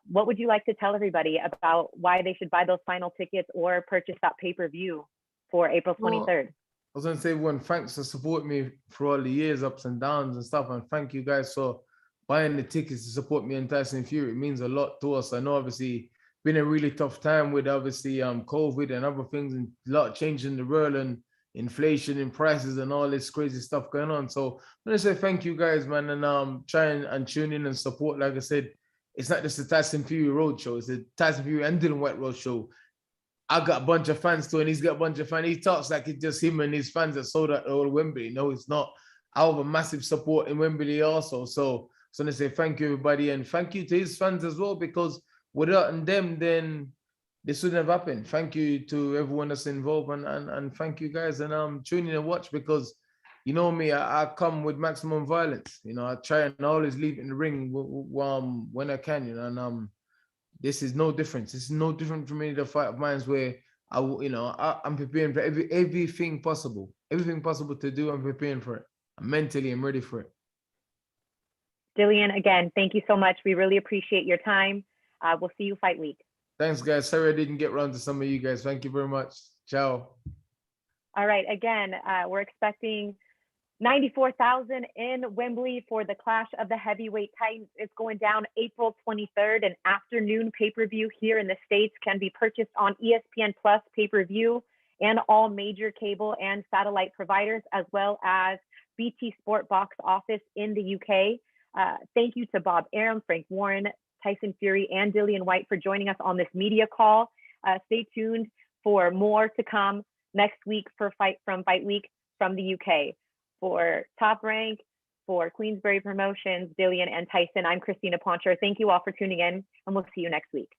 What would you like to tell everybody about why they should buy those final tickets or purchase that pay-per-view for April 23rd?
Well, I was going to say, everyone, thanks for supporting me for all the years, ups and downs and stuff. And thank you guys for buying the tickets to support me and Tyson Fury. It means a lot to us. I know, obviously, been a really tough time with, obviously, COVID and other things, and a lot of change in the world and inflation and prices and all this crazy stuff going on. So I'm going to say thank you guys, man. And try and tune in and support. Like I said, it's not just the Tyson Fury Roadshow. It's the Tyson Fury and Dillian Whyte Roadshow. I got a bunch of fans too, and he's got a bunch of fans. He talks like it's just him and his fans that sold out all Wembley. No, it's not. I have a massive support in Wembley also. So I'm going to say thank you, everybody. And thank you to his fans as well, because without them, then this wouldn't have happened. Thank you to everyone that's involved, and thank you guys. And tune in and watch, because you know me, I come with maximum violence. You know, I try and always leave in the ring when I can, you know, and this is no difference. This is no different from any other fight of mine where I'm preparing for everything possible to do. I'm preparing for it. Mentally, I'm ready for it.
Dillian, again, thank you so much. We really appreciate your time. We'll see you fight week.
Thanks, guys. Sorry I didn't get around to some of you guys. Thank you very much. Ciao.
All right. Again, we're expecting 94,000 in Wembley for the Clash of the Heavyweight Titans. It's going down April 23rd. An afternoon pay-per-view here in the States can be purchased on ESPN Plus pay-per-view and all major cable and satellite providers, as well as BT Sport Box Office in the UK. Thank you to Bob Arum, Frank Warren, Tyson Fury, and Dillian Whyte for joining us on this media call. Stay tuned for more to come next week for Fight Week from the UK. For Top Rank, for Queensberry Promotions, Dillian and Tyson, I'm Christina Poncher. Thank you all for tuning in, and we'll see you next week.